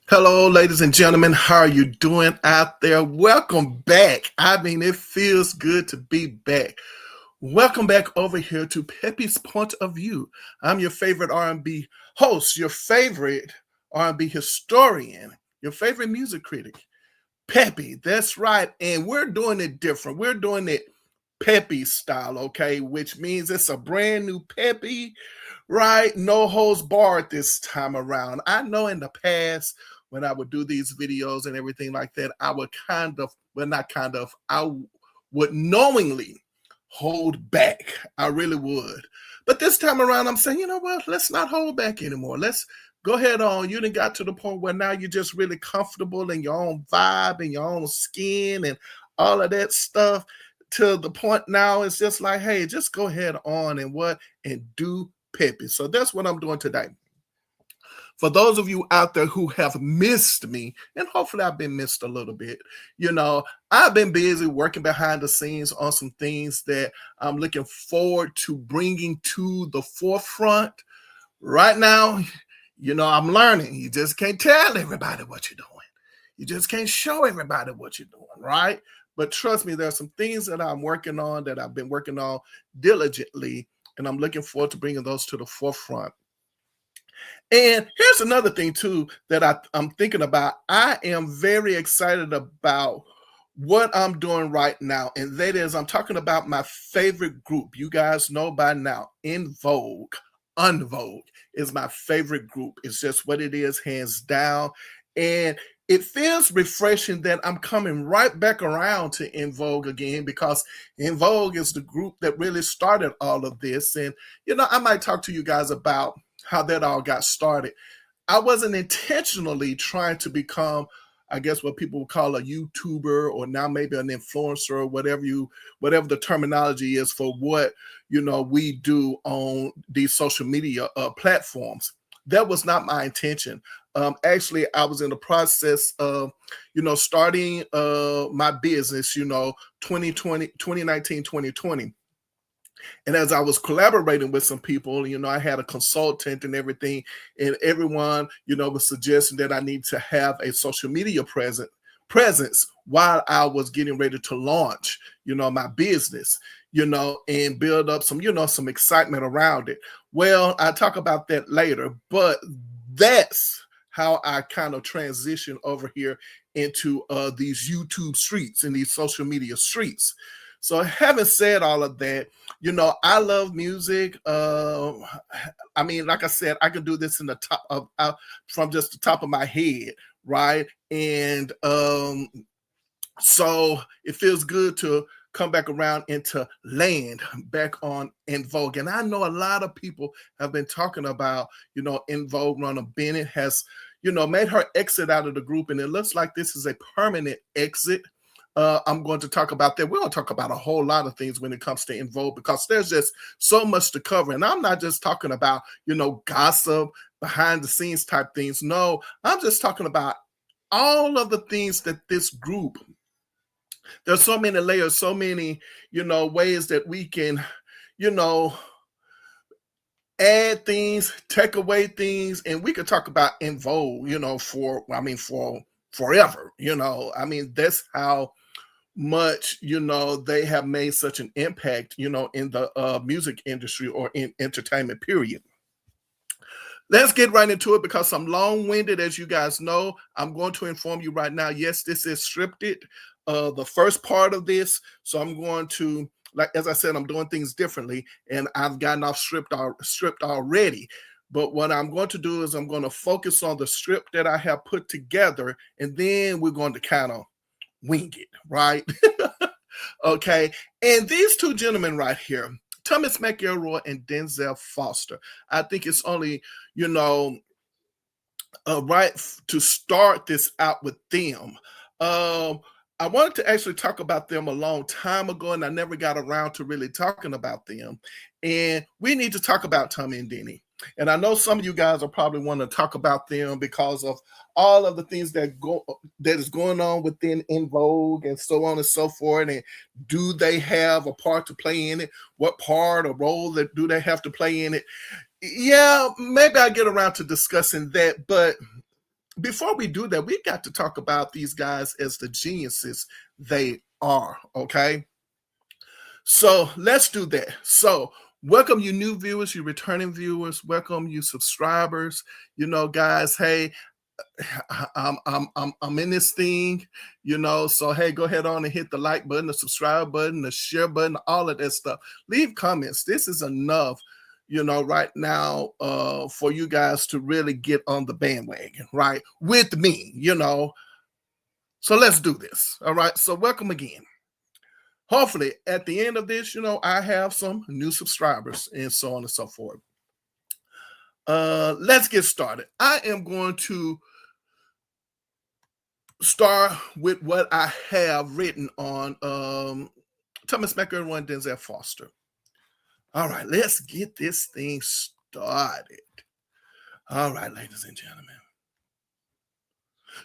Hello, ladies and gentlemen. How are you doing out there? Welcome back. It feels good to be back. Welcome back over here to Peppy's Point of View. I'm your favorite R&B host, your favorite R&B historian, your favorite music critic, Peppy. That's right. And we're doing it different. We're doing it Peppy style, okay? Which means it's a brand new Peppy, right? No holds barred this time around. I know in the past when I would do these videos and everything like that, I would I would knowingly hold back. I really would. But this time around, I'm saying, you know what? Let's not hold back anymore. Let's go ahead on. You done got to the point where now you're just really comfortable in your own vibe and your own skin and all of that stuff. To the point now, it's just like, hey, just go ahead on and do Peppy. So that's what I'm doing today. For those of you out there who have missed me, and hopefully I've been missed a little bit, I've been busy working behind the scenes on some things that I'm looking forward to bringing to the forefront. Right now, I'm learning. You just can't tell everybody what you're doing. You just can't show everybody what you're doing, right? But trust me, there are some things that I'm working on that I've been working on diligently, and I'm looking forward to bringing those to the forefront. And here's another thing too that I'm thinking about. I am very excited about what I'm doing right now, and that is I'm talking about my favorite group. You guys know by now, In Vogue, Unvogue is my favorite group. It's just what it is, hands down. And it feels refreshing that I'm coming right back around to In Vogue again, because In Vogue is the group that really started all of this. And I might talk to you guys about how that all got started. I wasn't intentionally trying to become, I guess, what people would call a YouTuber, or now maybe an influencer, or whatever the terminology is for what we do on these social media platforms. That was not my intention. Actually, I was in the process of, starting my business, 2020, 2019, 2020. And as I was collaborating with some people, I had a consultant and everything, and everyone, was suggesting that I need to have a social media presence while I was getting ready to launch, my business, and build up some excitement around it. Well, I talk about that later, but that's how I kind of transition over here into these YouTube streets and these social media streets. So having said all of that, I love music. Like I said, I can do this in the top of from just the top of my head, right? And so it feels good to come back around and to land back on In Vogue. And I know a lot of people have been talking about, In Vogue. Ronna Bennett has, made her exit out of the group, and it looks like this is a permanent exit. I'm going to talk about that. We're going to talk about a whole lot of things when it comes to In Vogue, because there's just so much to cover. And I'm not just talking about, gossip, behind the scenes type things. No, I'm just talking about all of the things that this group, there's so many layers, so many, ways that we can, add things, take away things, and we could talk about In Vogue, for forever. That's how much they have made such an impact in the music industry, or in entertainment, period. Let's get right into it, because I'm long-winded, as you guys know. I'm going to inform you right now, yes, this is scripted, the first part of this. So I'm going to, like, as I said, I'm doing things differently, and I've gotten off script already. But what I'm going to do is I'm going to focus on the script that I have put together, and then we're going to kind of wing it, right? Okay. And these two gentlemen right here, Thomas McElroy and Denzil Foster, I think it's only, right to start this out with them. I wanted to actually talk about them a long time ago, and I never got around to really talking about them. And we need to talk about Tommy and Denny. And I know some of you guys are probably want to talk about them because of all of the things that is going on within In Vogue and so on and so forth. And do they have a part to play in it? What part or role that do they have to play in it? Yeah, maybe I get around to discussing that, but before we do that, we got to talk about these guys as the geniuses they are, okay? So let's do that. So welcome you new viewers, you returning viewers, welcome you subscribers. You know, guys, hey, I'm in this thing, you know. So hey, go ahead on and hit the like button, the subscribe button, the share button, all of that stuff. Leave comments. This is enough, you know, right now for you guys to really get on the bandwagon, right? With me, you know. So let's do this. All right. So welcome again. Hopefully at the end of this, you know, I have some new subscribers and so on and so forth. Let's get started. I am going to start with what I have written on Thomas McElroy and Denzil Foster. All right, let's get this thing started. All right, ladies and gentlemen.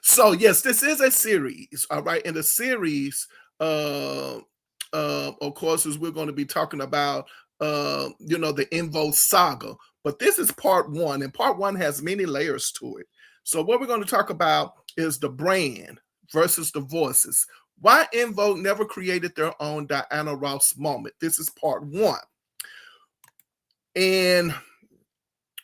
So yes, this is a series. All right, in the series, of course, is we're going to be talking about you know, the In Vogue saga. But this is part one, and part one has many layers to it. So what we're going to talk about is the brand versus the voices. Why In Vogue never created their own Diana Ross moment. This is part one. And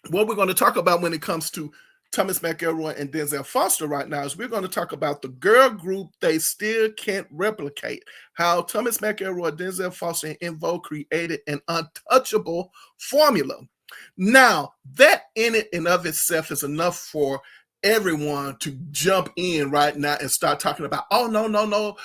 what we're going to talk about when it comes to Thomas McElroy and Denzil Foster right now is we're going to talk about the girl group they still can't replicate. How Thomas McElroy, Denzil Foster, and In Vogue created an untouchable formula. Now, that in it and of itself is enough for everyone to jump in right now and start talking about, oh, no,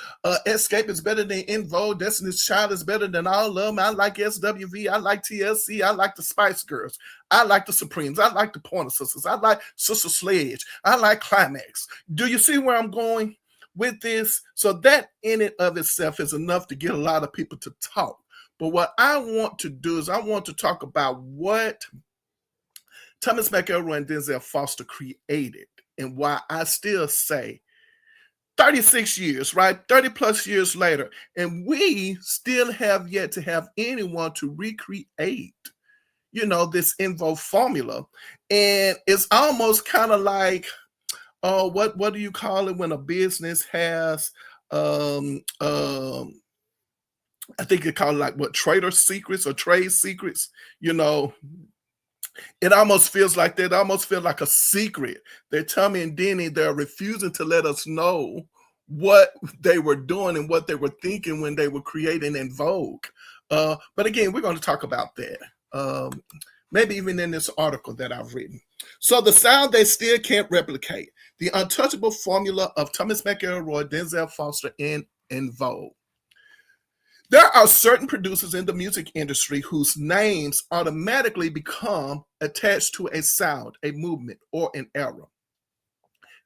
Escape is better than In Vogue, Destiny's Child is better than all of them, I like SWV, I like TLC, I like the Spice Girls, I like the Supremes, I like the Pointer Sisters, I like Sister Sledge, I like Climax. Do you see where I'm going with this? So that in it of itself is enough to get a lot of people to talk. But what I want to do is I want to talk about what Thomas McElroy and Denzil Foster created and why I still say 36 years, right? 30 plus years later, and we still have yet to have anyone to recreate, you know, this In Vogue formula. And it's almost kind of like, what do you call it when a business has I think they call it like what, trader secrets or trade secrets, you know. It almost feels like that. It almost feels like a secret that Tommy and Denny, they're refusing to let us know what they were doing and what they were thinking when they were creating In Vogue. But again, we're going to talk about that. Maybe even in this article that I've written. So the sound they still can't replicate. The untouchable formula of Thomas McElroy, Denzil Foster, and In Vogue. There are certain producers in the music industry whose names automatically become attached to a sound, a movement, or an era.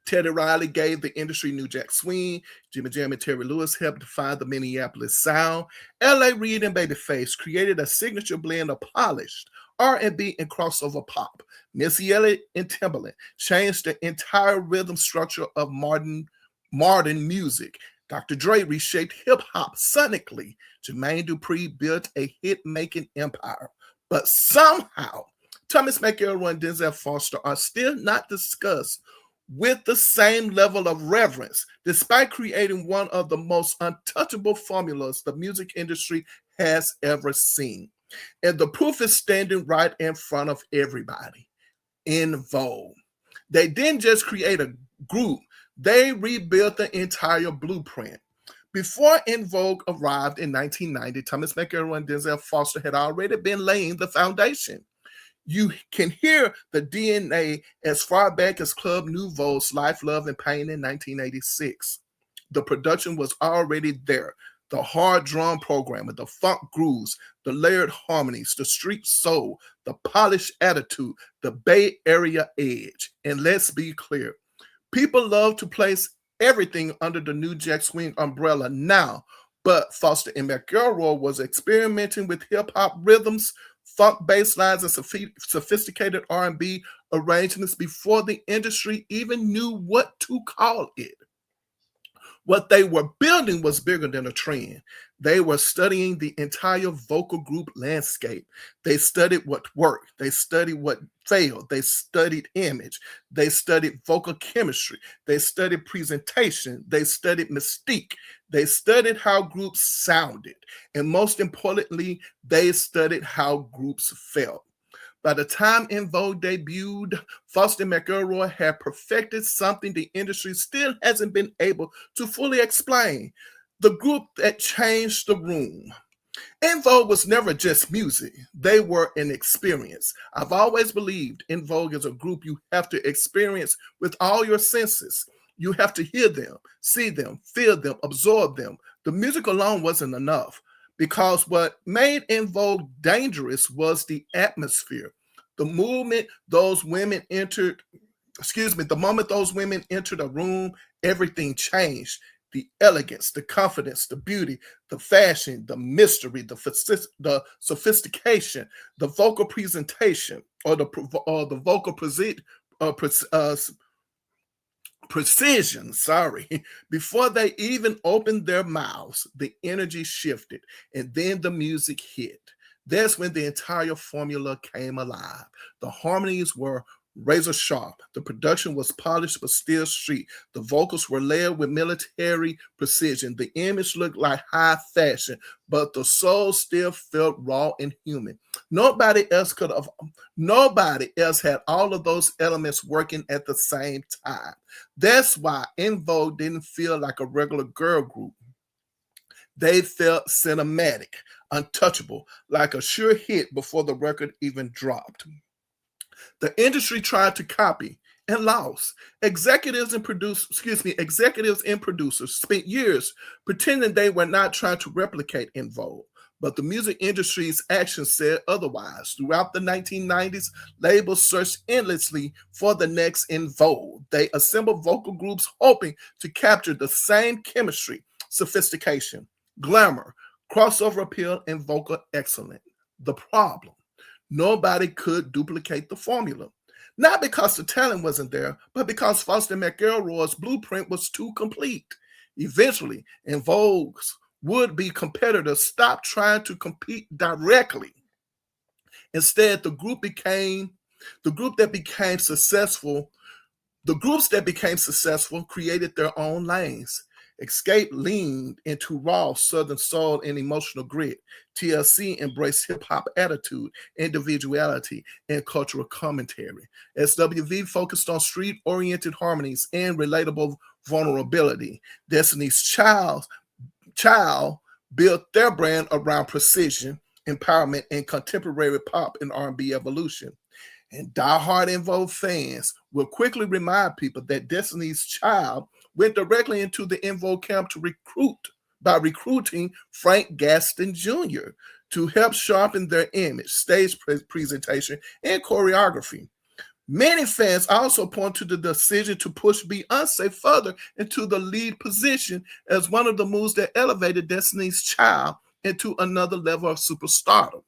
Teddy Riley gave the industry New Jack Swing. Jimmy Jam and Terry Lewis helped define the Minneapolis sound. L.A. Reid and Babyface created a signature blend of polished R&B and crossover pop. Missy Elliott and Timbaland changed the entire rhythm structure of modern music. Dr. Dre reshaped hip-hop sonically. Jermaine Dupri built a hit-making empire. But somehow, Thomas McElroy and Denzil Foster are still not discussed with the same level of reverence, despite creating one of the most untouchable formulas the music industry has ever seen. And the proof is standing right in front of everybody. In Vogue. They didn't just create a group, they rebuilt the entire blueprint. Before In Vogue arrived in 1990, Thomas McElroy and Denzil Foster had already been laying the foundation. You can hear the DNA as far back as Club Nouveau's Life, Love, and Pain in 1986. The production was already there. The hard drum programming, the funk grooves, the layered harmonies, the street soul, the polished attitude, the Bay Area edge. And let's be clear, people love to place everything under the New Jack Swing umbrella now, but Foster and McElroy was experimenting with hip-hop rhythms, funk bass lines, and sophisticated R&B arrangements before the industry even knew what to call it. What they were building was bigger than a trend. They were studying the entire vocal group landscape. They studied what worked. They studied what failed. They studied image. They studied vocal chemistry. They studied presentation. They studied mystique. They studied how groups sounded. And most importantly, they studied how groups felt. By the time En Vogue debuted, Foster McElroy had perfected something the industry still hasn't been able to fully explain: the group that changed the room. En Vogue was never just music, they were an experience. I've always believed En Vogue is a group you have to experience with all your senses. You have to hear them, see them, feel them, absorb them. The music alone wasn't enough, because what made En Vogue dangerous was the atmosphere. The movement those women entered, the moment those women entered a room, everything changed. The elegance, the confidence, the beauty, the fashion, the mystery, the sophistication, the vocal presentation, or the vocal precision, before they even opened their mouths, the energy shifted, and then the music hit. That's when the entire formula came alive. The harmonies were razor sharp. The production was polished but still street. The vocals were layered with military precision. The image looked like high fashion, but the soul still felt raw and human. Nobody else had all of those elements working at the same time. That's why En Vogue didn't feel like a regular girl group. They felt cinematic, untouchable, like a sure hit before the record even dropped. The industry tried to copy and lost. Executives and producers spent years pretending they were not trying to replicate En Vogue. But the music industry's actions said otherwise. Throughout the 1990s, labels searched endlessly for the next En Vogue. They assembled vocal groups hoping to capture the same chemistry, sophistication, glamour, crossover appeal, and vocal excellence. The problem: nobody could duplicate the formula. Not because the talent wasn't there, but because Foster McElroy's blueprint was too complete. Eventually, En Vogue's would-be competitors stopped trying to compete directly. Instead, the groups that became successful created their own lanes. Escape leaned into raw Southern soul and emotional grit. TLC embraced hip-hop attitude, individuality, and cultural commentary. SWV focused on street-oriented harmonies and relatable vulnerability. Destiny's Child built their brand around precision, empowerment, and contemporary pop and R&B evolution. And diehard En Vogue fans will quickly remind people that Destiny's Child went directly into the En Vogue camp by recruiting Frank Gaston Jr. to help sharpen their image, stage presentation, and choreography. Many fans also point to the decision to push Beyonce further into the lead position as one of the moves that elevated Destiny's Child into another level of superstardom.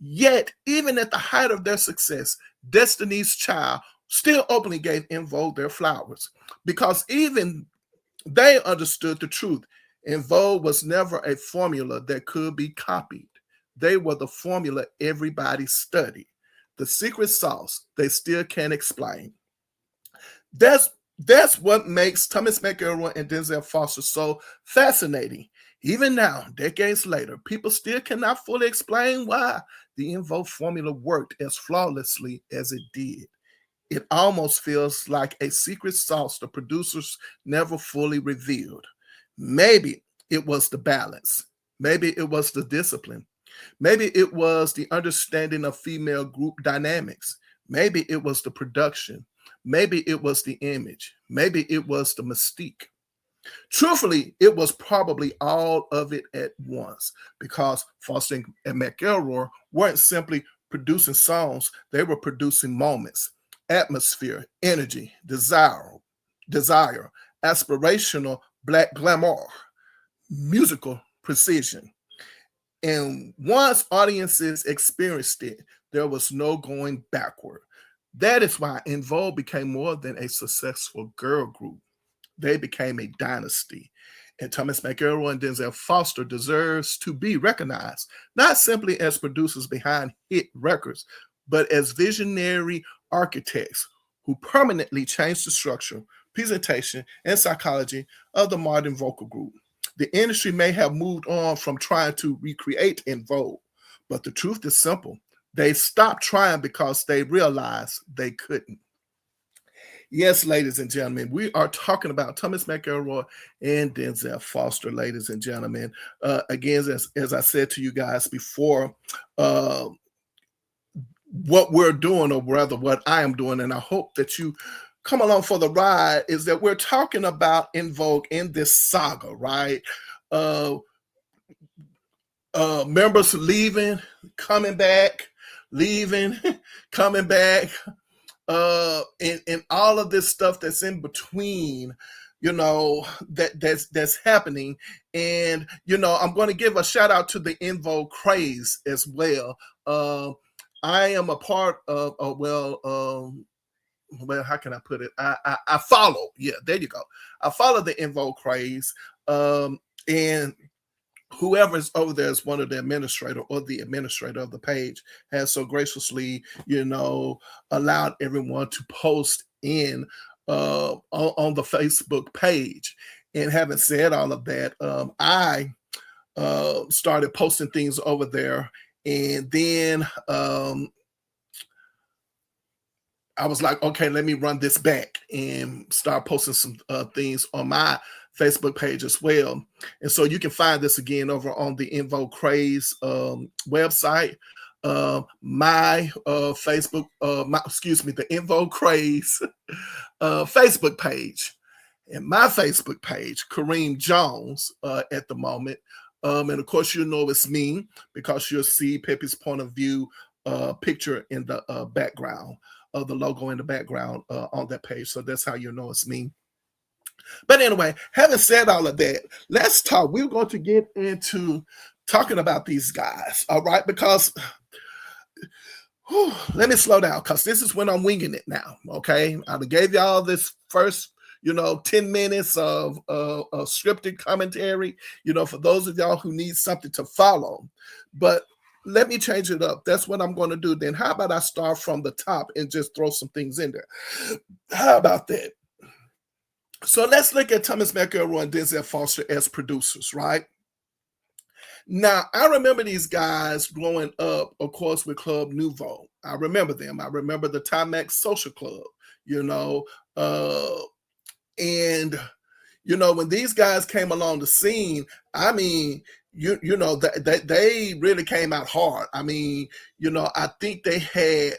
Yet, even at the height of their success, Destiny's Child still openly gave En Vogue their flowers, because even they understood the truth. En Vogue was never a formula that could be copied. They were the formula everybody studied, the secret sauce they still can't explain. That's what makes Thomas McElroy and Denzil Foster so fascinating. Even now, decades later, people still cannot fully explain why the En Vogue formula worked as flawlessly as it did. It almost feels like a secret sauce the producers never fully revealed. Maybe it was the balance. Maybe it was the discipline. Maybe it was the understanding of female group dynamics. Maybe it was the production. Maybe it was the image. Maybe it was the mystique. Truthfully, it was probably all of it at once, because Foster and McElroy weren't simply producing songs, they were producing moments, atmosphere, energy, desire, aspirational black glamour, musical precision. And once audiences experienced it, there was no going backward. That is why En Vogue became more than a successful girl group. they became a dynasty. And Thomas McElroy and Denzil Foster deserves to be recognized, not simply as producers behind hit records, but as visionary architects who permanently changed the structure, presentation, and psychology of the modern vocal group. The industry may have moved on from trying to recreate in Vogue, but the truth is simple. They stopped trying because they realized they couldn't. Yes, ladies and gentlemen, we are talking about Thomas McElroy and Denzil Foster, ladies and gentlemen. Again, as I said to you guys before, uh, what we're doing, or rather what I am doing, and I hope that you come along for the ride, is that we're talking about En Vogue in this saga, right? Uh, Members leaving, coming back, leaving, coming back, and all of this stuff that's in between, that's happening. And I'm going to give a shout out to the En Vogue craze as well. I am a part of well, how can I put it? I follow. Yeah, there you go. I follow the En Vogue craze, and whoever is over there is one of the administrator or the administrator of the page has so graciously, allowed everyone to post in on the Facebook page. And having said all of that, I started posting things over there, and then I was like, okay, let me run this back and start posting some things on my Facebook page as well. And so you can find this again over on the En Vogue Craze website. My Facebook, the En Vogue Craze Facebook page, and my Facebook page, Kareem Jones, at the moment. And of course, it's me, because you'll see Pepe's point of view picture in the background of the logo in the background on that page. So that's how you know it's me. But anyway, having said all of that, let's talk. We're going to get into talking about these guys, all right? Because let me slow down, because this is when I'm winging it now, okay? I gave y'all this first 10 minutes of scripted commentary, for those of y'all who need something to follow. But let me change it up. That's what I'm going to do. Then how about I start from the top and just throw some things in there? How about that? So let's look at Thomas McElroy and Denzil Foster as producers, right? Now, I remember these guys growing up, of course, with Club Nouveau. I remember them. I remember the Timex Social Club, and when these guys came along the scene, I mean, they really came out hard. I mean, I think they had,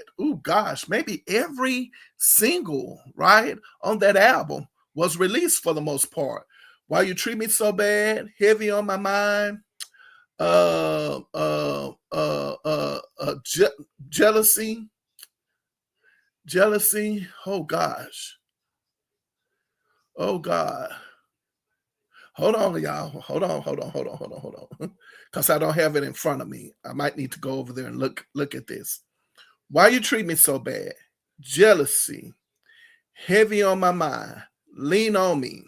maybe every single, right, on that album was released for the most part. Why You Treat Me So Bad, Heavy on My Mind, Jealousy. Oh gosh. Oh God. Hold on, y'all. Hold on. Because I don't have it in front of me. I might need to go over there and look at this. Why You Treat Me So Bad? Jealousy. Heavy on My Mind. Lean on Me.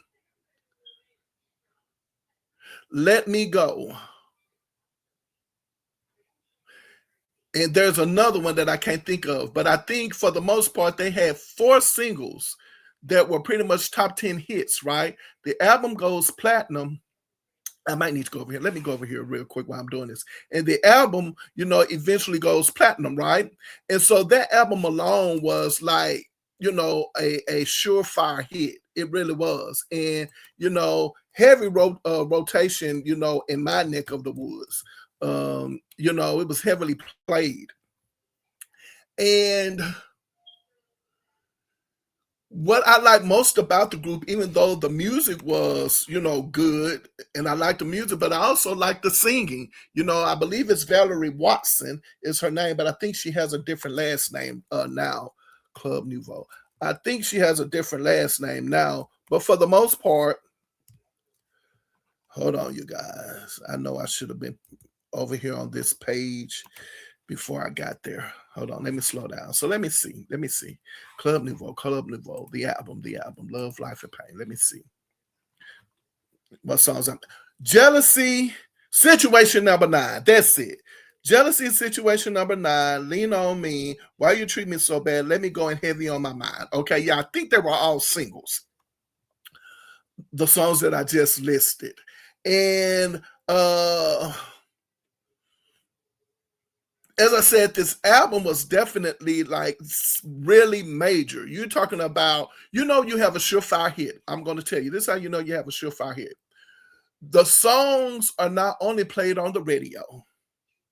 Let Me Go. And there's another one that I can't think of. But I think for the most part, they had 4 singles that were pretty much top 10 hits, right? The album goes platinum. I might need to go over here. Let me go over here real quick while I'm doing this. And the album, eventually goes platinum, right? And so that album alone was like, a surefire hit. It really was. And, heavy rotation, in my neck of the woods. It was heavily played. And what I like most about the group, even though the music was, good, and I like the music, but I also like the singing. I believe it's Valerie Watson is her name, but I think she has a different last name now, Club Nouveau. I think she has a different last name now, but for the most part, hold on, you guys. I know I should have been over here on this page before I got there. Hold on, let me slow down. So let me see. Club Nouveau, the album, Love, Life, and Pain. Let me see. What songs? Jealousy, situation number 9. That's it. Jealousy, situation number 9. Lean on me. Why you treat me so bad? Let me go and heavy on my mind. Okay, yeah, I think they were all singles. The songs that I just listed. And as I said, this album was definitely like really major. You're talking about, you have a surefire hit. I'm going to tell you, this is how you know you have a surefire hit. The songs are not only played on the radio,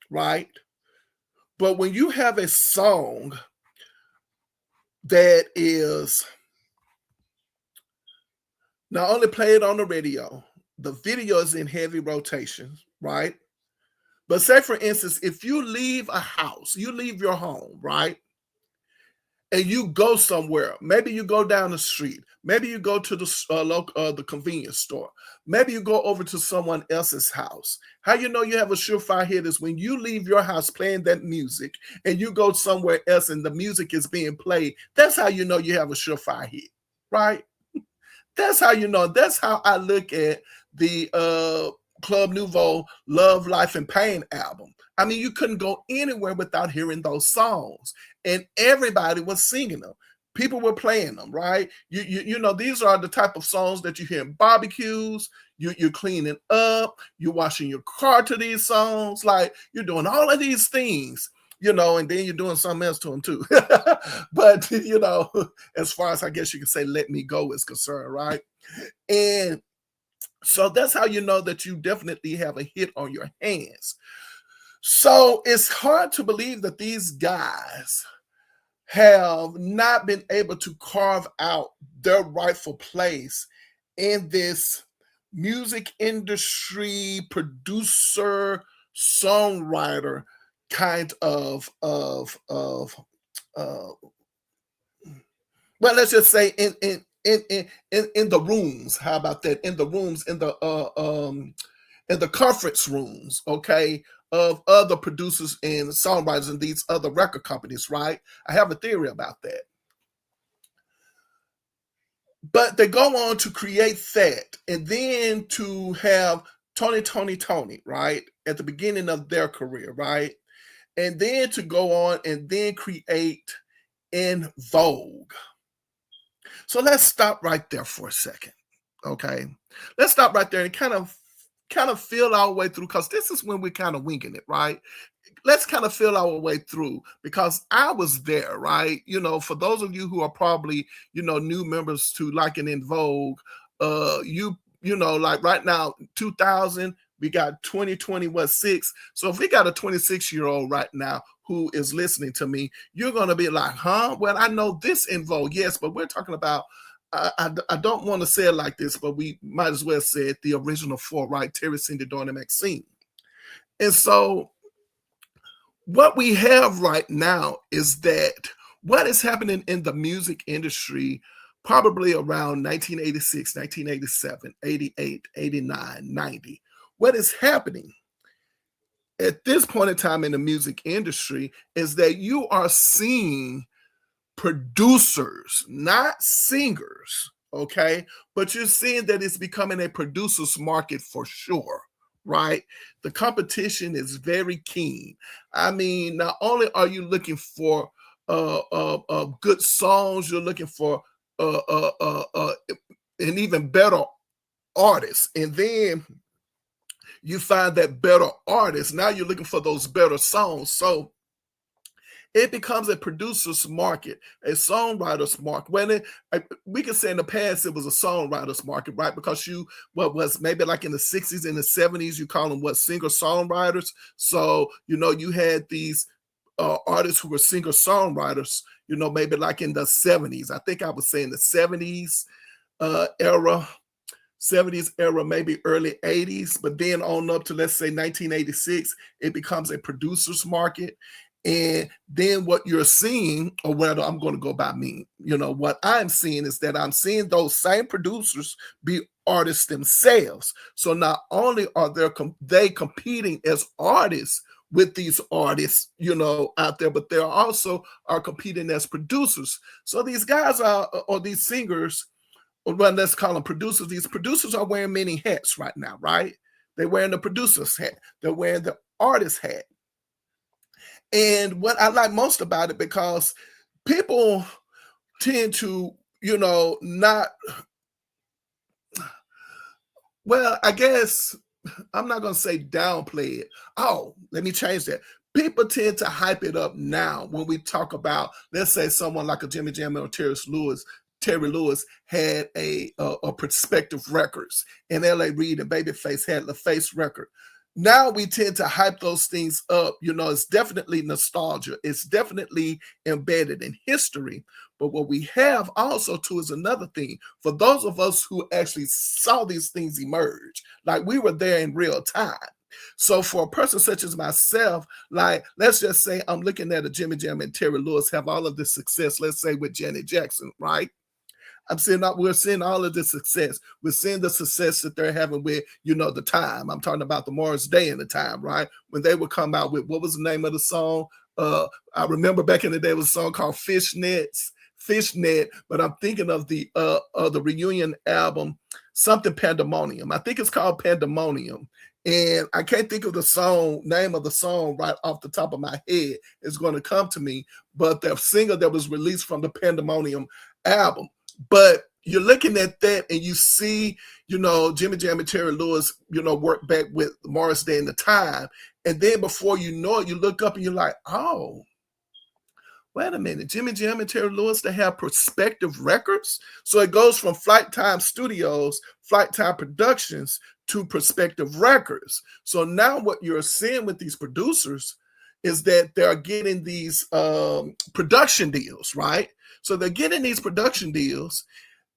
right? But when you have a song that is not only played on the radio, the video is in heavy rotation, right? But say, for instance, if you leave a house, you leave your home, right? And you go somewhere. Maybe you go down the street. Maybe you go to the convenience store. Maybe you go over to someone else's house. How you know you have a surefire hit is when you leave your house playing that music and you go somewhere else and the music is being played. That's how you know you have a surefire hit, right? That's how you know. That's how I look at the Club Nouveau Love, Life, and Pain album. I mean, you couldn't go anywhere without hearing those songs, and everybody was singing them. People were playing them, right? You know, these are the type of songs that you hear in barbecues. You're cleaning up. You're washing your car to these songs. Like, you're doing all of these things, and then you're doing something else to them too. But, as far as I guess you can say, Let Me Go is concerned, right? And so that's how you know that you definitely have a hit on your hands. So it's hard to believe that these guys have not been able to carve out their rightful place in this music industry producer, songwriter kind of well, let's just say in the rooms. How about that? In the rooms, in the conference rooms, okay, of other producers and songwriters and these other record companies, right? I have a theory about that. But they go on to create that, and then to have Tony, right, at the beginning of their career, right? And then to go on and then create in Vogue. So let's stop right there for a second, okay? Let's stop right there and kind of feel our way through, because this is when we're kind of winging it, right? Let's kind of feel our way through, because I was there, right? For those of you who are probably, new members to Like and In Vogue, like right now, 2000, we got 2020 was 6. So if we got a 26-year-old right now who is listening to me, you're going to be like, huh? Well, I know this in Vogue, yes, but we're talking about, I don't want to say it like this, but we might as well say it, the original 4, right? Terry, Cindy, Dawn, and Maxine. And so what we have right now is that what is happening in the music industry probably around 1986, 1987, 88, 89, 90. What is happening at this point in time in the music industry is that you are seeing producers, not singers, okay? But you're seeing that it's becoming a producer's market for sure, right? The competition is very keen. I mean, not only are you looking for good songs, you're looking for an even better artist. And then you find that better artist. Now you're looking for those better songs. So it becomes a producer's market, a songwriter's market. When we can say in the past it was a songwriter's market, right? Because what was maybe like in the 60s and the 70s, you call them singer-songwriters. So, you had these artists who were singer-songwriters, maybe like in the 70s. I think I would say in the 70s era, 70s era, maybe early 80s, but then on up to, let's say, 1986, it becomes a producer's market. And then what you're seeing, or whether I'm going to go by me, what I'm seeing is that I'm seeing those same producers be artists themselves. So not only are they competing as artists with these artists, out there, but they also are competing as producers. So these guys or these singers well, let's call them producers. These producers are wearing many hats right now, right? They're wearing the producer's hat. They're wearing the artist hat. And what I like most about it, because people tend to, not, well, I guess I'm not going to say downplay it. Oh, let me change that. People tend to hype it up now when we talk about, let's say, someone like a Jimmy Jam or Terry Lewis had a Perspective Records, and L.A. Reid and Babyface had the Face record. Now we tend to hype those things up. It's definitely nostalgia. It's definitely embedded in history. But what we have also too is another thing. For those of us who actually saw these things emerge, like we were there in real time. So for a person such as myself, like, let's just say I'm looking at a Jimmy Jam and Terry Lewis have all of this success, let's say with Janet Jackson, right? We're seeing all of this success. We're seeing the success that they're having with, the time. I'm talking about the Morris Day and the time, right? When they would come out with, what was the name of the song? I remember back in the day, it was a song called Fishnet, but I'm thinking of the reunion album, something Pandemonium. I think it's called Pandemonium. And I can't think of the name of the song right off the top of my head. It's going to come to me. But the singer that was released from the Pandemonium album. But you're looking at that and you see, Jimmy Jam and Terry Lewis, work back with Morris Day and the time. And then before you know it, you look up and you're like, oh, wait a minute, Jimmy Jam and Terry Lewis, they have Perspective Records. So it goes from Flight Time Studios, Flight Time Productions to Perspective Records. So now what you're seeing with these producers is that they're getting these production deals, right? So they're getting these production deals,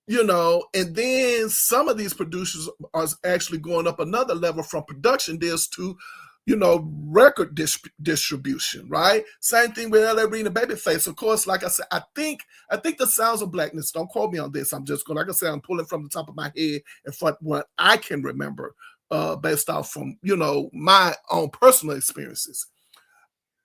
and then some of these producers are actually going up another level from production deals to, record distribution, right? Same thing with L.A. Reid and Babyface. Of course, like I said, I think the Sounds of Blackness, don't quote me on this. I'm just going, like I said, I'm pulling from the top of my head and from what I can remember based off from, my own personal experiences.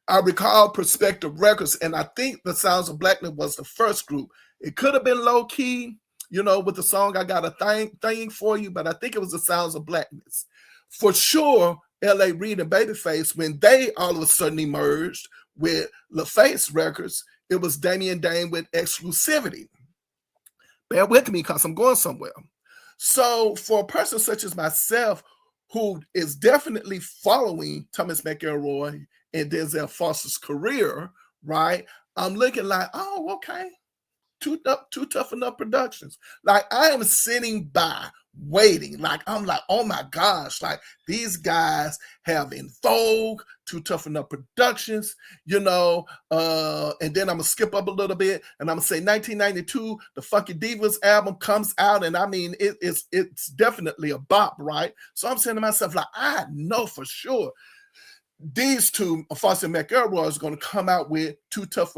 I recall Perspective Records, and I think the Sounds of Blackness was the first group. It could have been low key, with the song I Got a Thing for You, but I think it was the Sounds of Blackness. For sure, L.A. Reid and Babyface, when they all of a sudden emerged with LaFace Records, it was Damian Dane with Exclusivity. Bear with me because I'm going somewhere. So for a person such as myself, who is definitely following Thomas McElroy and Denzil Foster's career, right? I'm looking like, oh, okay. Two Tough Enough Productions. Like, I am sitting by waiting. Like, I'm like, oh my gosh, like these guys have in Vogue, Two Tough Enough Productions, and then I'm gonna skip up a little bit and I'm gonna say 1992, the fucking Divas album comes out, and I mean it's definitely a bop, right? So I'm saying to myself, like, I know for sure these two, Foster and McElroy, is going to come out with Two Tough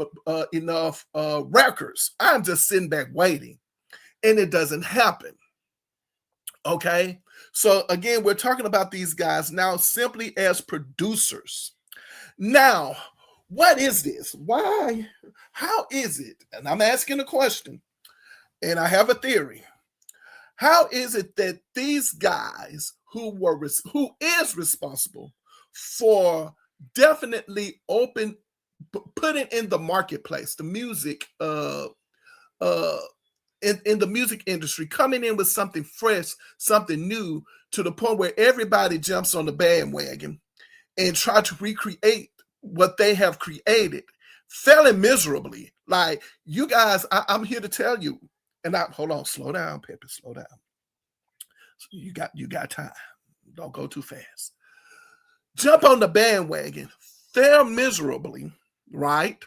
Enough records. I'm just sitting back waiting, and it doesn't happen. Okay, so again, we're talking about these guys now simply as producers. Now, what is this? Why? How is it? And I'm asking a question, and I have a theory. How is it that these guys who is responsible for definitely putting in the marketplace, the music, in the music industry, coming in with something fresh, something new, to the point where everybody jumps on the bandwagon and try to recreate what they have created, failing miserably. Like, you guys, I'm here to tell you, and hold on, slow down, Pepe, slow down. You got time. Don't go too fast. Jump on the bandwagon, fail miserably, right?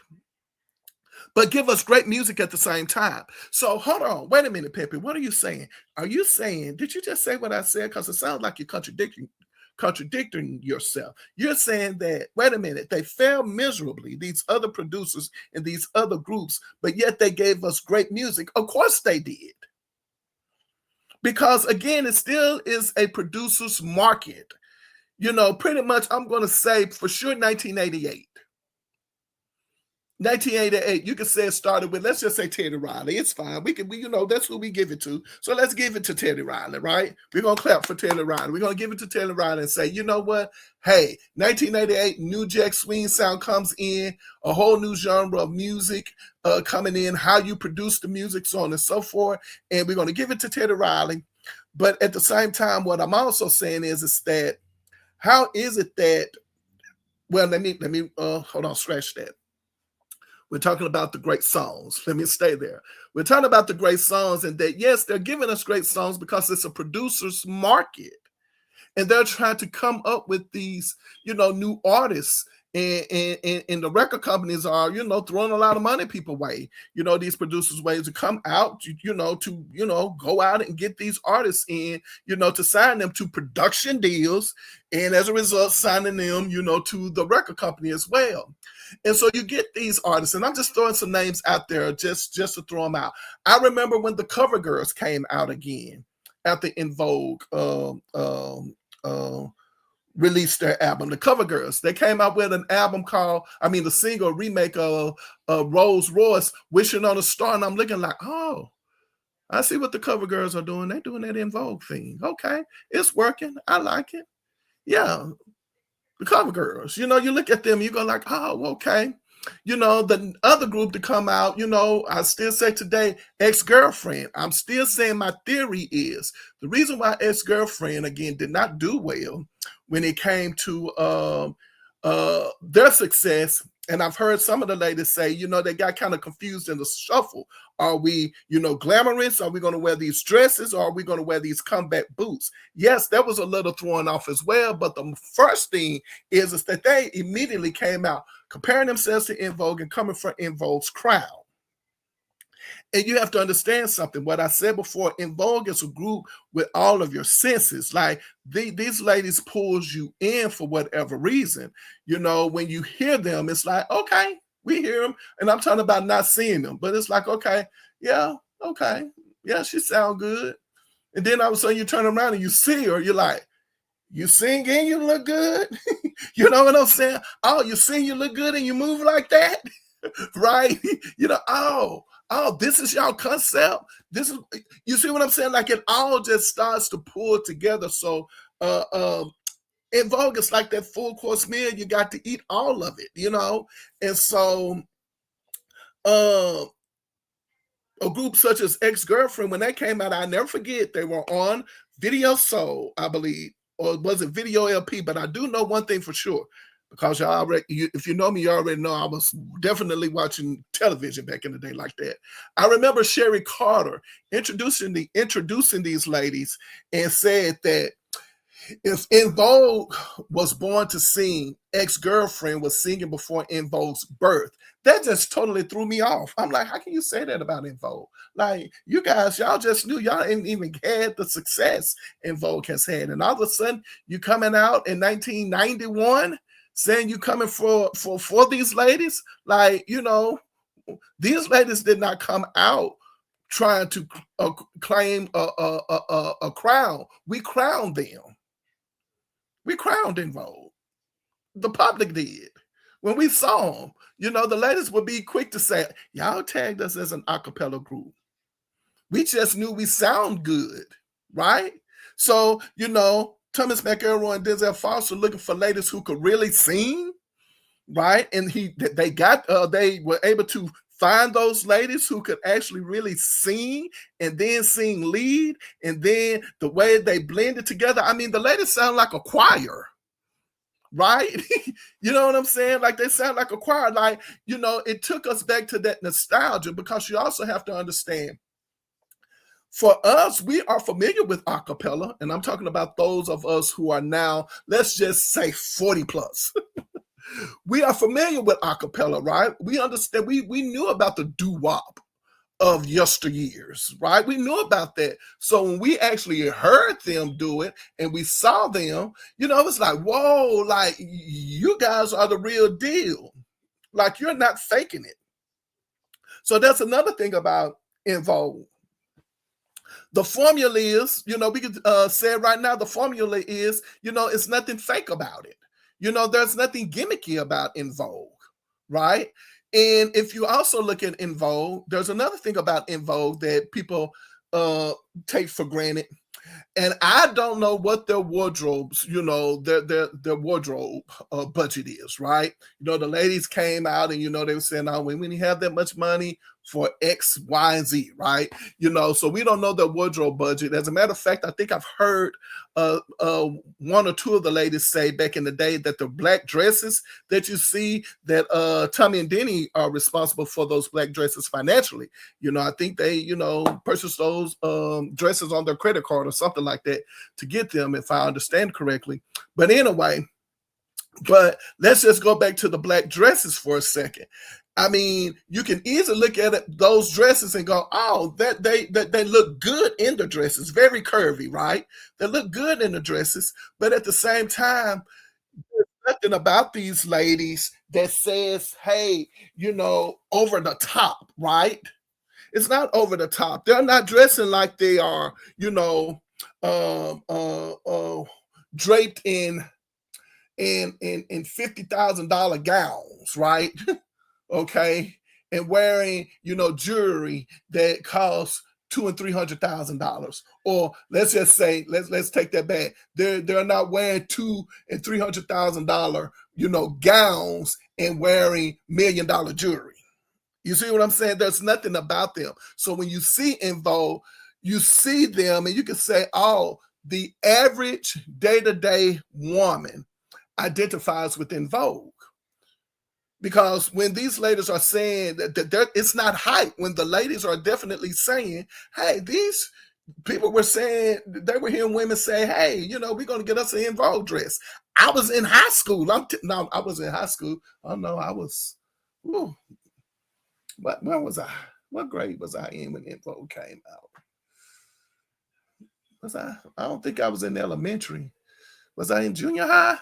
But give us great music at the same time. So hold on, wait a minute, Pepe. What are you saying? Are you saying, did you just say what I said? Because it sounds like you're contradicting yourself. You're saying that, wait a minute, they failed miserably, these other producers and these other groups, but yet they gave us great music. Of course they did. Because again, it still is a producer's market. Pretty much, I'm going to say for sure 1988. 1988, you could say it started with, let's just say Teddy Riley. It's fine. That's who we give it to. So let's give it to Teddy Riley, right? We're going to clap for Teddy Riley. We're going to give it to Teddy Riley and say, you know what? Hey, 1988, New Jack Swing sound comes in, a whole new genre of music coming in, how you produce the music, so on and so forth. And we're going to give it to Teddy Riley. But at the same time, what I'm also saying is that, how is it that, well, let me hold on, scratch that. We're talking about the great songs. Let me stay there. We're talking about the great songs, and that, yes, they're giving us great songs because it's a producer's market. And they're trying to come up with these, new artists. And the record companies are, throwing a lot of money people way. These producers' ways to come out, to go out and get these artists in, to sign them to production deals. And as a result, signing them, to the record company as well. And so you get these artists, and I'm just throwing some names out there just to throw them out. I remember when the Cover Girls came out again after In Vogue released their album, the Cover Girls. They came out with an album the single remake of Rolls Royce, Wishing on a Star, and I'm looking like, oh, I see what the Cover Girls are doing. They're doing that In Vogue thing. Okay, it's working. I like it. Yeah, the Cover Girls. You look at them, you go like, oh, okay. The other group to come out, I still say today, Ex-Girlfriend. I'm still saying my theory is the reason why Ex-Girlfriend, again, did not do well when it came to their success. And I've heard some of the ladies say, they got kind of confused in the shuffle. Are we, glamorous? Are we going to wear these dresses? Or are we going to wear these comeback boots? Yes, that was a little thrown off as well. But the first thing is that they immediately came out comparing themselves to In Vogue and coming from In Vogue's crowd. And you have to understand something. What I said before, In Vogue is a group with all of your senses. Like these ladies pulls you in for whatever reason. When you hear them, it's like, okay, we hear them. And I'm talking about not seeing them. But it's like, okay, yeah, okay. Yeah, she sound good. And then all of a sudden you turn around and you see her. You're like, you sing and you look good. You know what I'm saying? Oh, you sing, you look good, and you move like that. Right? Oh, this is y'all concept. This is, you see what I'm saying? Like it all just starts to pull together. So In Vogue, it's like that full course meal. You got to eat all of it, And so a group such as Ex-Girlfriend, when they came out, I never forget, they were on Video Soul, I believe, or was it Video LP? But I do know one thing for sure. Because y'all already, if you know me, you already know I was definitely watching television back in the day like that. I remember Sherry Carter introducing these ladies and said that if In Vogue was born to sing, Ex-Girlfriend was singing before In Vogue's birth. That just totally threw me off. I'm like, how can you say that about In Vogue? Like, you guys, y'all just knew y'all ain't even had the success In Vogue has had. And all of a sudden, you coming out in 1991 saying you coming for these ladies. Like, these ladies did not come out trying to claim a crown. We crowned them. We crowned In Vogue. The public did. When we saw them, the ladies would be quick to say, y'all tagged us as an a cappella group. We just knew we sound good, right? So, Thomas McElroy and Denzil Foster looking for ladies who could really sing, right? And they were able to find those ladies who could actually really sing and then sing lead. And then the way they blended together, the ladies sound like a choir, right? You know what I'm saying? Like they sound like a choir. Like, it took us back to that nostalgia, because you also have to understand, for us, we are familiar with a cappella, and I'm talking about those of us who are now, let's just say 40 plus. We are familiar with a cappella, right? We understand, we knew about the doo-wop of yesteryears, right? We knew about that. So when we actually heard them do it and we saw them, it's like, whoa, like you guys are the real deal. Like you're not faking it. So that's another thing about In Vogue. The formula is, we could say right now, the formula is, it's nothing fake about it. There's nothing gimmicky about In Vogue, right? And if you also look at En Vogue, there's another thing about En Vogue that people take for granted. And I don't know what their wardrobes, their wardrobe budget is, right? The ladies came out and they were saying, "Oh, we didn't have that much money for X, Y, and Z," right? So we don't know their wardrobe budget. As a matter of fact, I think I've heard one or two of the ladies say back in the day that the black dresses that you see, that Tommy and Denny are responsible for those black dresses financially. I think they, purchased those dresses on their credit card or something like that to get them, if I understand correctly. But anyway, let's just go back to the black dresses for a second. I mean, you can easily look at those dresses and go, "Oh, that they look good in the dresses, very curvy, right? They look good in the dresses." But at the same time, there's nothing about these ladies that says, "Hey, over the top," right? It's not over the top. They're not dressing like they are, draped in $50,000 gowns, right? Okay, and wearing jewelry that costs $200,000 and $300,000. Or let's just say, let's take that back. They're not wearing $200,000 and $300,000 gowns and wearing $1 million jewelry. You see what I'm saying? There's nothing about them. So when you see En Vogue, you see them and you can say, "Oh, the average day-to-day woman identifies with En Vogue." Because when these ladies are saying that it's not hype, when the ladies are definitely saying, "Hey, these people were saying," they were hearing women say, "Hey, we're going to get us an En Vogue dress." I was in high school. No, I was in high school. Oh no, I was. Whew, when was I? What grade was I in when En Vogue came out? Was I? I don't think I was in elementary. Was I in junior high?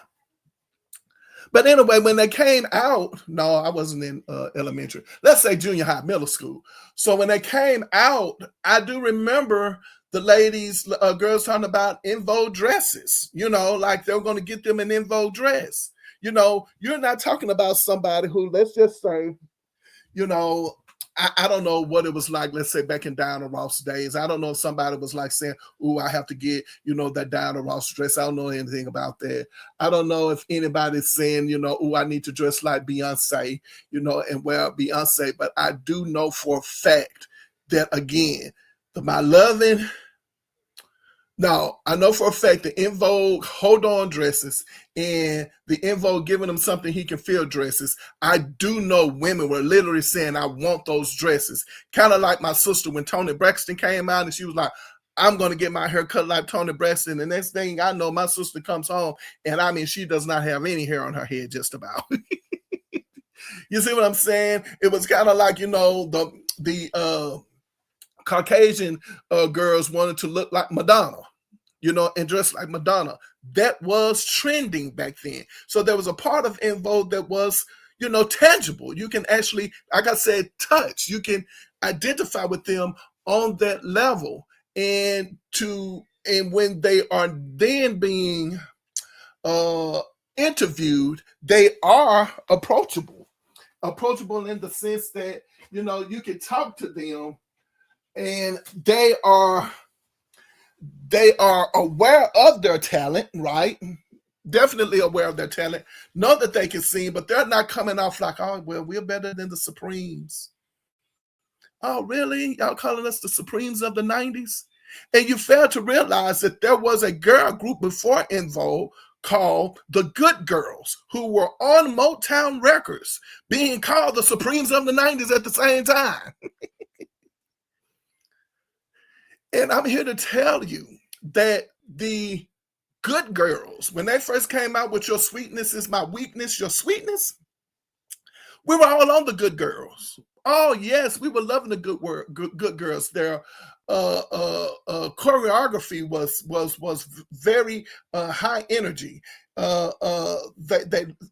But anyway, when they came out, no, I wasn't in elementary. Let's say junior high, middle school. So when they came out, I do remember the ladies, girls talking about En Vogue dresses, like they were going to get them an En Vogue dress. You're not talking about somebody who, let's just say, I don't know what it was like, let's say back in Diana Ross days. I don't know if somebody was like saying, "Oh, I have to get, that Diana Ross dress." I don't know anything about that. I don't know if anybody's saying, "Oh, I need to dress like Beyonce, and wear Beyonce." But I do know for a fact that, again, my loving, no, I know for a fact the En Vogue hold on dresses and the En Vogue giving them something he can feel dresses. I do know women were literally saying, "I want those dresses." Kind of like my sister when Toni Braxton came out and she was like, "I'm going to get my hair cut like Toni Braxton." The next thing I know, my sister comes home and I mean, she does not have any hair on her head, just about. You see what I'm saying? It was kind of like, the Caucasian girls wanted to look like Madonna, and dress like Madonna. That was trending back then. So there was a part of En Vogue that was, tangible. You can actually, like I said, touch. You can identify with them on that level. And when they are then being interviewed, they are approachable. Approachable in the sense that, you can talk to them and they are aware of their talent, right? Definitely aware of their talent. Know that they can sing, but they're not coming off like, "Oh, well, we're better than the Supremes." Oh, really? Y'all calling us the Supremes of the 90s? And you fail to realize that there was a girl group before En Vogue called the Good Girls, who were on Motown Records, being called the Supremes of the 90s at the same time. And I'm here to tell you that the Good Girls, when they first came out with "Your Sweetness Is My Weakness," "Your Sweetness," we were all on the Good Girls. Oh yes, we were loving the Good Girls. Their choreography was very high energy.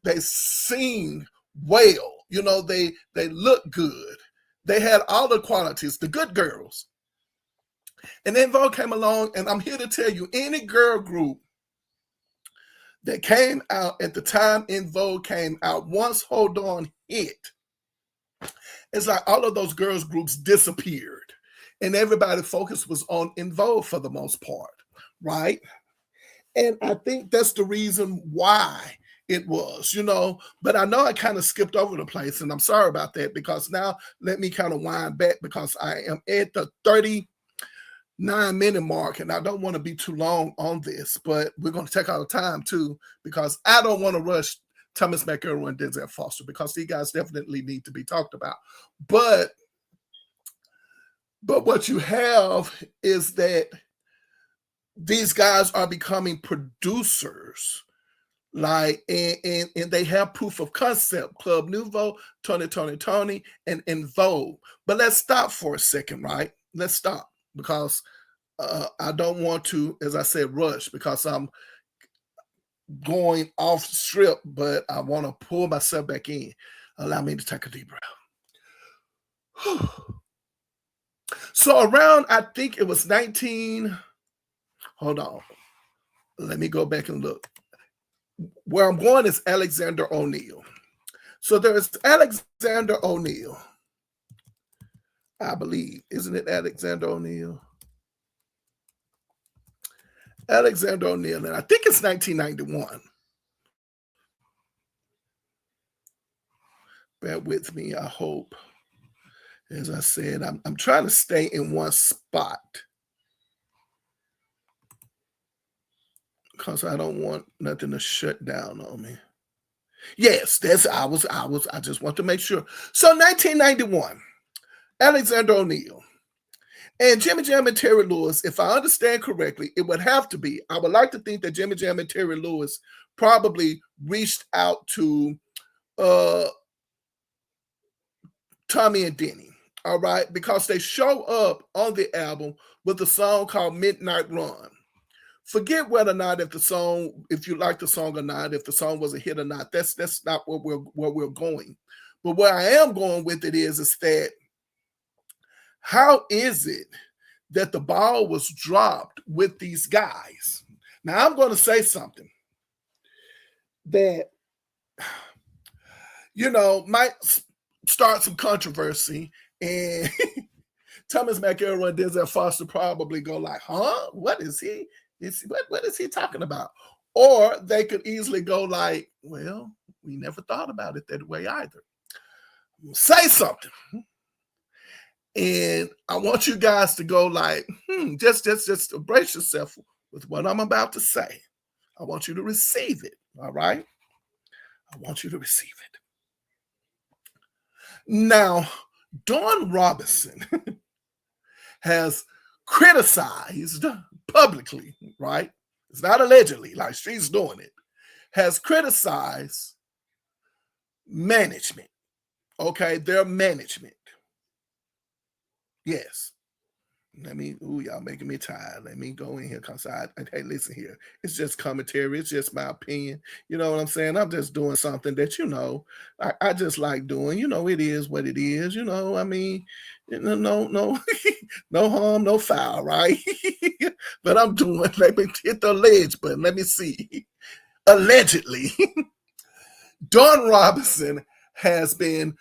They sing well. They look good. They had all the qualities. The Good Girls. And then Vogue came along, and I'm here to tell you, any girl group that came out at the time En Vogue came out, once Hold On hit, it's like all of those girls groups disappeared, and everybody's focus was on En Vogue for the most part, right? And I think that's the reason why it was, but I know I kind of skipped over the place, and I'm sorry about that, because now let me kind of wind back, because I am at the 39-minute mark, and I don't want to be too long on this, but we're going to take our time too, because I don't want to rush Thomas McElroy and Denzil Foster, because these guys definitely need to be talked about. But what you have is that these guys are becoming producers, like, and they have proof of concept. Club Nouveau, Tony, and En Vogue. But let's stop for a second, right? Let's stop, because I don't want to, as I said, rush, because I'm going off script, but I want to pull myself back in. Allow me to take a deep breath. So around, I think it was 19. Hold on. Let me go back and look. Where I'm going is Alexander O'Neal. So there's Alexander O'Neal, I believe. Isn't it Alexander O'Neal? Alexander O'Neal, and I think it's 1991. Bear with me, I hope. As I said, I'm trying to stay in one spot, because I don't want nothing to shut down on me. Yes, I just want to make sure. So 1991, Alexander O'Neal. And Jimmy Jam and Terry Lewis, if I understand correctly, it would have to be, I would like to think that Jimmy Jam and Terry Lewis probably reached out to Tommy and Denny, all right? Because they show up on the album with a song called Midnight Run. Forget whether or not if you like the song or not, if the song was a hit or not. That's not where we're going. But where I am going with it is that how is it that the ball was dropped with these guys? Now, I'm going to say something that, might start some controversy, and Thomas McElroy and Denzil Foster probably go like, huh? What is he? What is he talking about? Or they could easily go like, well, we never thought about it that way either. Say something. And I want you guys to go like, just brace yourself with what I'm about to say. I want you to receive it, all right? I want you to receive it. Now, Dawn Robinson has criticized publicly, right? It's not allegedly, like she's doing it, has criticized management, okay? Their management. Yes. Y'all making me tired. Let me go in here, because hey, listen here. It's just commentary. It's just my opinion. You know what I'm saying? I'm just doing something that, I just like doing. It is what it is. I mean, no, no harm, no foul, right? But I'm doing, let me hit the ledge button. Let me see. Allegedly, Dawn Robinson has been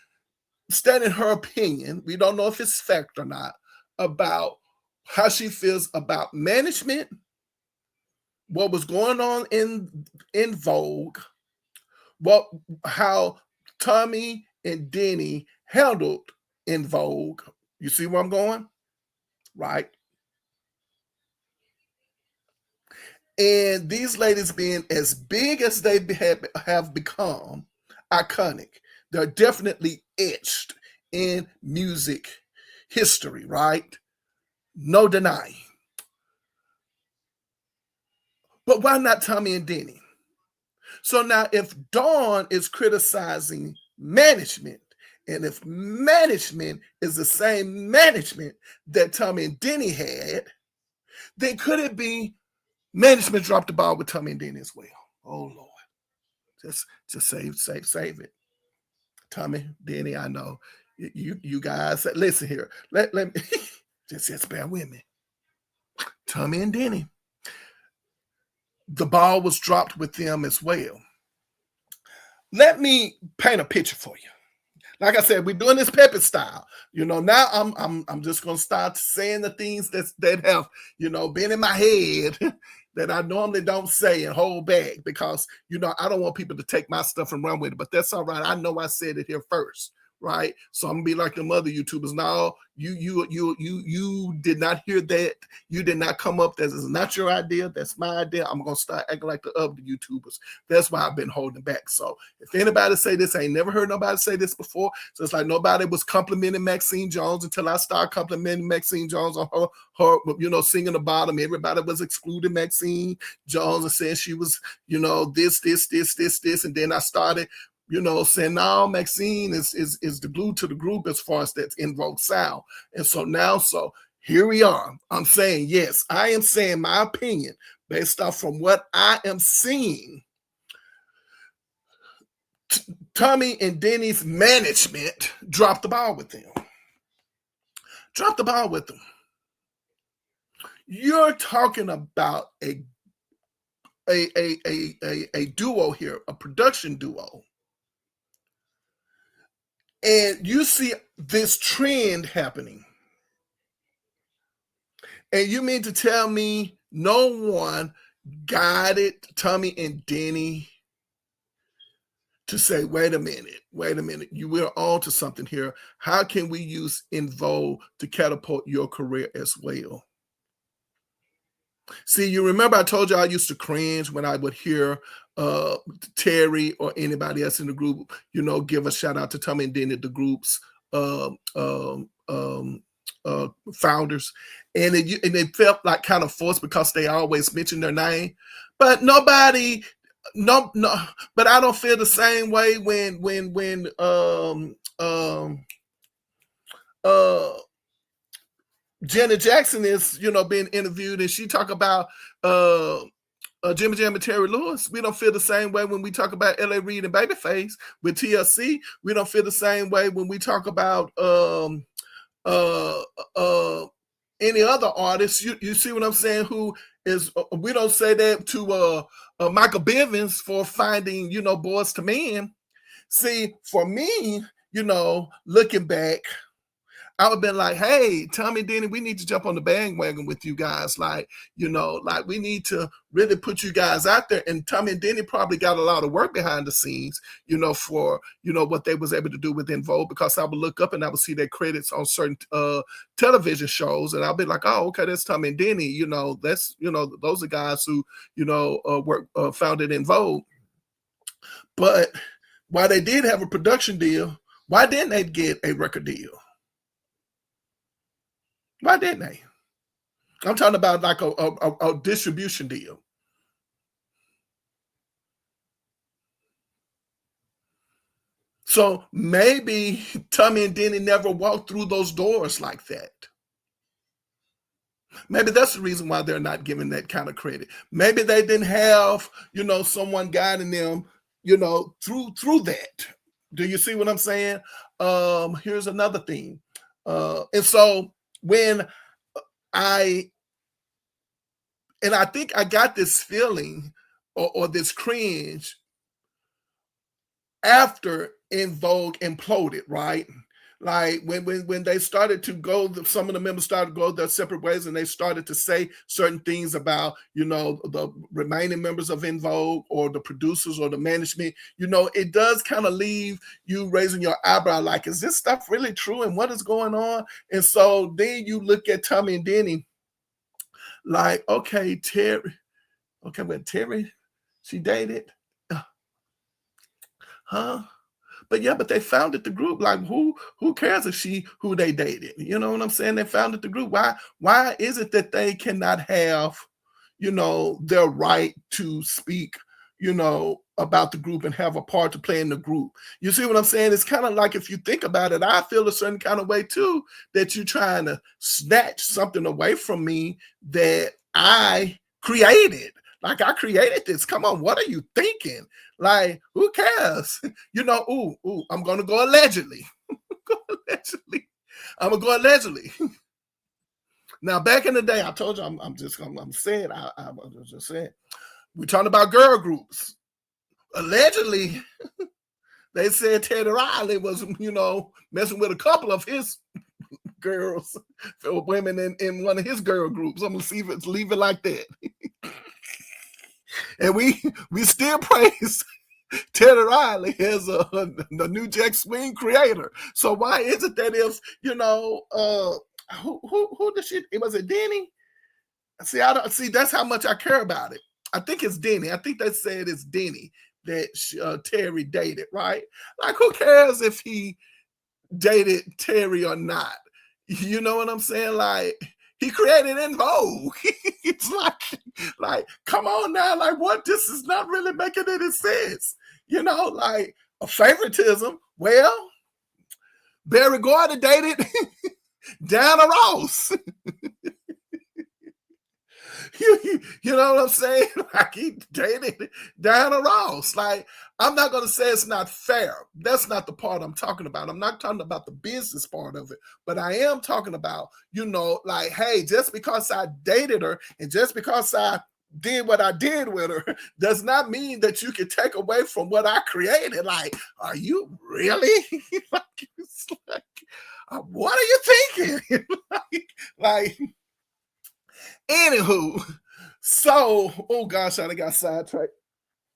stating her opinion. We don't know if it's fact or not, about how she feels about management, what was going on in Vogue, how Tommy and Denny handled En Vogue. You see where I'm going? Right? And these ladies being as big as they have become, iconic, they're definitely etched in music history, right? No denying. But why not Tommy and Denny? So now, if Dawn is criticizing management, and if management is the same management that Tommy and Denny had, then could it be management dropped the ball with Tommy and Denny as well? Oh Lord, just save it. Tommy, Denny, I know you guys. Listen here. Let me just bear with me. Tommy and Denny, the ball was dropped with them as well. Let me paint a picture for you. Like I said, we're doing this Peppy style. Now I'm just gonna start saying the things that have, been in my head that I normally don't say and hold back because, I don't want people to take my stuff and run with it. But that's all right. I know I said it here first. Right, so I'm gonna be like the other YouTubers. No, you did not hear that. You did not come up. This is not your idea. That's my idea. I'm gonna start acting like the other YouTubers. That's why I've been holding back. So if anybody say this, I ain't never heard nobody say this before. So it's like nobody was complimenting Maxine Jones until I started complimenting Maxine Jones on her, singing the bottom. Everybody was excluding Maxine Jones and saying she was, this, and then I started saying now Maxine is the glue to the group as far as that's in Vogue sound. And so here we are. I'm saying, yes, I am saying my opinion based off from what I am seeing. Tommy and Denny's management dropped the ball with them. You're talking about a duo here, a production duo. And you see this trend happening. And you mean to tell me no one guided Tommy and Denny to say, wait a minute, you were on to something here. How can we use In Vogue to catapult your career as well? See, you remember I told you I used to cringe when I would hear Terry or anybody else in the group, give a shout out to Tommy and Denny, the group's founders, and it felt like kind of forced because they always mention their name, but nobody, no, but I don't feel the same way when Janet Jackson is, being interviewed and she talk about Jimmy Jam and Terry Lewis. We don't feel the same way when we talk about L.A. Reid and Babyface with TLC. We don't feel the same way when we talk about any other artists. You see what I'm saying? Who is? We don't say that to Michael Bivins for finding Boys to Men. See, for me, looking back, I would have been like, hey, Tommy and Denny, we need to jump on the bandwagon with you guys. Like, we need to really put you guys out there. And Tommy and Denny probably got a lot of work behind the scenes, for, what they was able to do with In Vogue, because I would look up and I would see their credits on certain television shows. And I'll be like, oh, okay, that's Tommy and Denny. That's, those are guys who, founded In Vogue. But while they did have a production deal, why didn't they get a record deal? Why didn't they? I'm talking about like a distribution deal. So maybe Tommy and Denny never walked through those doors like that. Maybe that's the reason why they're not given that kind of credit. Maybe they didn't have, someone guiding them, through that. Do you see what I'm saying? Here's another thing. And so when I think I got this feeling or this cringe after In Vogue imploded, right? Like when they started to go, some of the members started to go their separate ways, and they started to say certain things about, the remaining members of In Vogue or the producers or the management. It does kind of leave you raising your eyebrow, like, is this stuff really true? And what is going on? And so then you look at Tommy and Denny, like, okay, Terry, she dated, huh? But yeah, but they founded the group. Like, who cares if who they dated? You know what I'm saying? They founded the group. Why is it that they cannot have, their right to speak, about the group and have a part to play in the group? You see what I'm saying? It's kind of like, if you think about it, I feel a certain kind of way too, that you're trying to snatch something away from me that I created. Like, I created this. Come on, what are you thinking? Like, who cares? I'm gonna go allegedly. I'm gonna go allegedly. Now, back in the day, I told you I'm just saying. I'm just saying. We're talking about girl groups. Allegedly, They said Teddy Riley was, messing with a couple of his girls, women in one of his girl groups. I'm gonna leave it like that. And we still praise Teddy Riley as the New Jack Swing creator. So why is it that if who did she? Was it Denny? See, I don't see. That's how much I care about it. I think it's Denny. I think they said it's Denny that Terry dated, right? Like, who cares if he dated Terry or not? You know what I'm saying? Like, he created in Vogue. It's like, come on now, like, what? This is not really making any sense. Like a favoritism. Well, Barry Gordon dated Diana Ross. You know what I'm saying? Like, he dated Diana Ross. Like, I'm not going to say it's not fair. That's not the part I'm talking about. I'm not talking about the business part of it, but I am talking about, like, hey, just because I dated her and just because I did what I did with her does not mean that you can take away from what I created. Like, are you really? What are you thinking? like Anywho, so, oh gosh, I got sidetracked.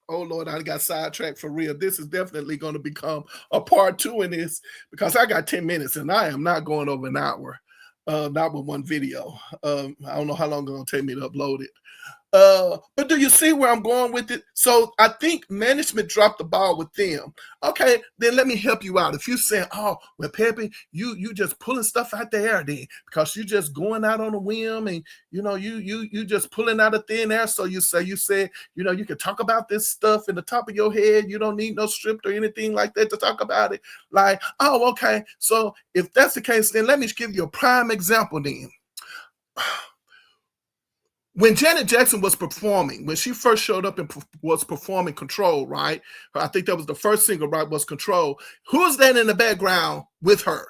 Oh Lord, I got sidetracked for real. This is definitely going to become a part 2 in this because I got 10 minutes and I am not going over an hour, not with one video. I don't know how long it's going to take me to upload it. But do you see where I'm going with it? So I think management dropped the ball with them. Okay, then let me help you out. If you say, oh, well, Pepe, you just pulling stuff out the air then because you just going out on a whim and you just pulling out of thin air. So you said, you can talk about this stuff in the top of your head. You don't need no script or anything like that to talk about it. Like, oh, okay. So if that's the case, then let me give you a prime example then. When Janet Jackson was performing, when she first showed up and was performing Control, right? I think that was the first single, right, was Control. Who's that in the background with her?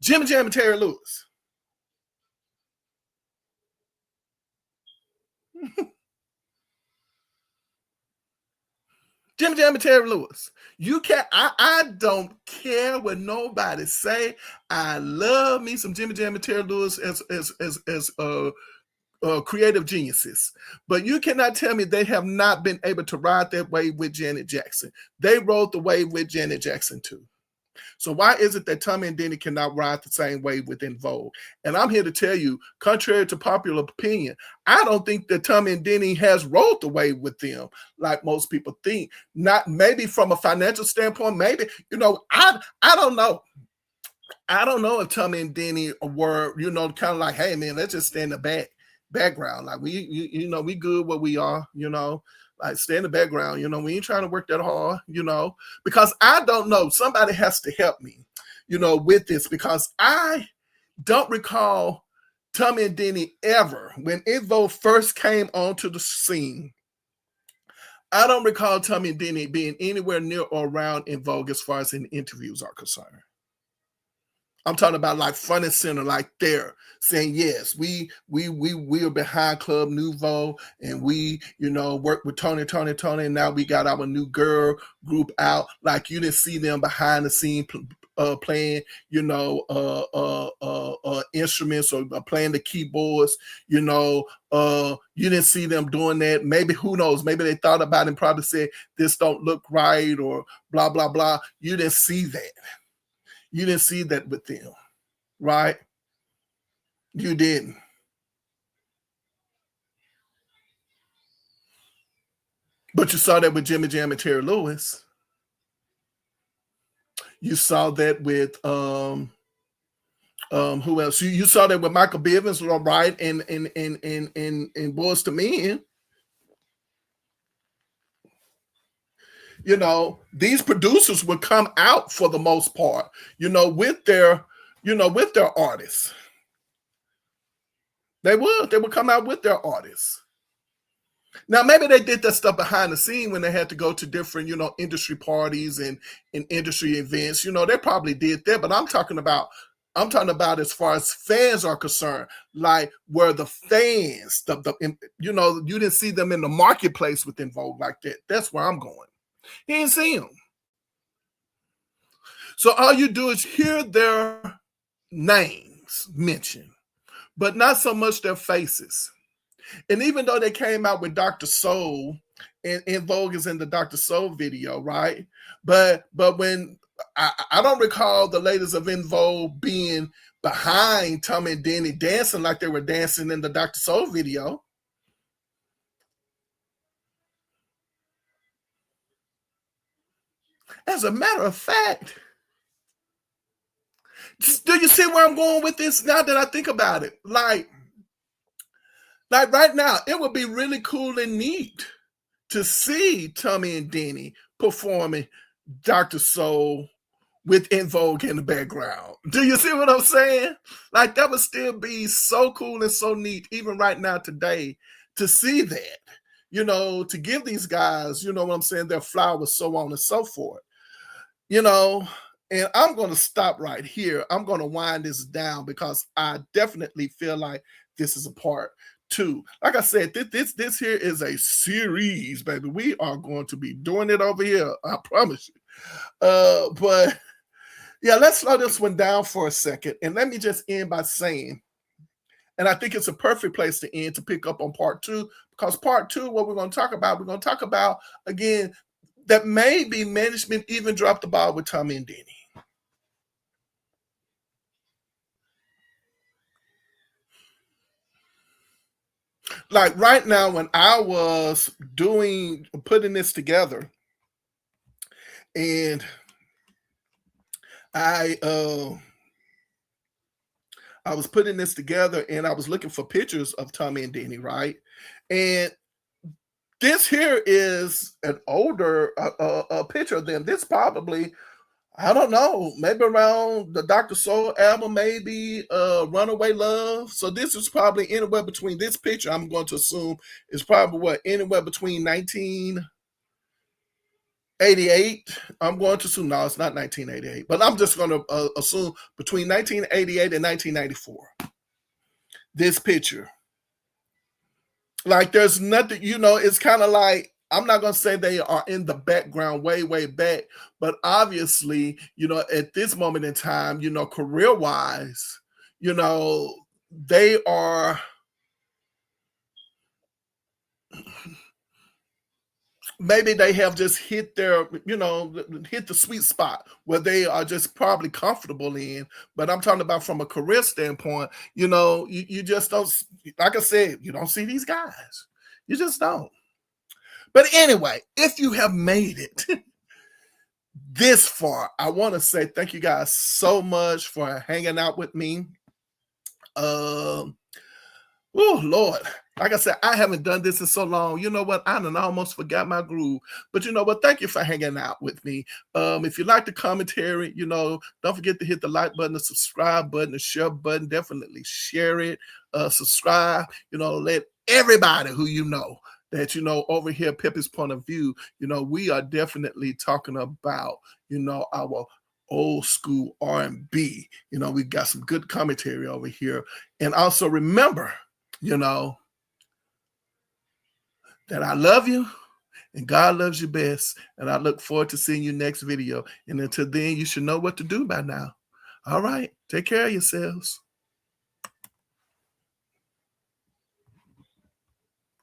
Jimmy Jam and Terry Lewis. Jimmy Jam and Terry Lewis. You can't, I don't care what nobody say. I love me some Jimmy Jam and Terry Lewis as creative geniuses, but you cannot tell me they have not been able to ride that wave with Janet Jackson. They rode the wave with Janet Jackson too. So why is it that Tommy and Denny cannot ride the same wave within Vogue? And I'm here to tell you, contrary to popular opinion, I don't think that Tommy and Denny has rode the wave with them like most people think. Not maybe from a financial standpoint, maybe, I don't know. I don't know if Tommy and Denny were, kind of like, hey man, let's just stand in the background. Like we good where we are, like stay in the background, we ain't trying to work that hard, because I don't know. Somebody has to help me, with this, because I don't recall Tommy and Denny ever, when Vogue first came onto the scene, I don't recall Tommy and Denny being anywhere near or around in Vogue as far as in interviews are concerned. I'm talking about like front and center, like there, saying yes, we are behind Club Nouveau, and we work with Tony, and now we got our new girl group out. Like, you didn't see them behind the scene playing instruments or playing the keyboards. You didn't see them doing that. Maybe, who knows? Maybe they thought about it and probably said this don't look right or blah blah blah. You didn't see that. You didn't see that with them, right? You didn't. But you saw that with Jimmy Jam and Terry Lewis. You saw that with who else? You saw that with Michael Bivins, right? And Boys to Men. These producers would come out for the most part, with their artists. They would come out with their artists. Now, maybe they did that stuff behind the scene when they had to go to different, industry parties and industry events. They probably did that, but I'm talking about as far as fans are concerned, like where the fans, you didn't see them in the marketplace within Vogue like that. That's where I'm going. He didn't see them. So all you do is hear their names mentioned, but not so much their faces. And even though they came out with Dr. Soul, and Vogue is in the Dr. Soul video, right? But when I don't recall the ladies of In Vogue being behind Tommy and Denny dancing like they were dancing in the Dr. Soul video. As a matter of fact, do you see where I'm going with this now that I think about it? Like right now, it would be really cool and neat to see Tommy and Denny performing Dr. Soul with In Vogue in the background. Do you see what I'm saying? Like that would still be so cool and so neat, even right now today, to see that, to give these guys, you know what I'm saying, their flowers, so on and so forth. And I'm going to stop right here. I'm going to wind this down because I definitely feel like this is a part two. Like I said, this here is a series, baby. We are going to be doing it over here. I promise you. But yeah, let's slow this one down for a second. And let me just end by saying, and I think it's a perfect place to end to pick up on part two, because part two, what we're going to talk about, again, that maybe management even dropped the ball with Tommy and Denny. Like right now, when I was putting this together, and I was putting this together and I was looking for pictures of Tommy and Denny, right? And this here is an older picture of them. This probably, I don't know, maybe around the Dr. Soul album, maybe Runaway Love. So this is probably anywhere between this picture, I'm going to assume, is probably anywhere between 1988. I'm going to assume, no, it's not 1988, but I'm just going to assume between 1988 and 1994. This picture. Like there's nothing, it's kind of like, I'm not going to say they are in the background way, way back, but obviously, at this moment in time, career-wise, they are, maybe they have just hit their, hit the sweet spot where they are just probably comfortable in. But I'm talking about from a career standpoint, you just don't, like I said, you don't see these guys. You just don't. But anyway, if you have made it this far, I want to say thank you guys so much for hanging out with me. Oh, Lord. Like I said, I haven't done this in so long. You know what? I almost forgot my groove. But you know what? Thank you for hanging out with me. If you like the commentary, don't forget to hit the like button, the subscribe button, the share button. Definitely share it. Subscribe. Let everybody who that over here, Peppy's Point of View, we are definitely talking about, our old school R&B. We got some good commentary over here. And also remember, that I love you and God loves you best. And I look forward to seeing you next video. And until then, you should know what to do by now. All right. Take care of yourselves.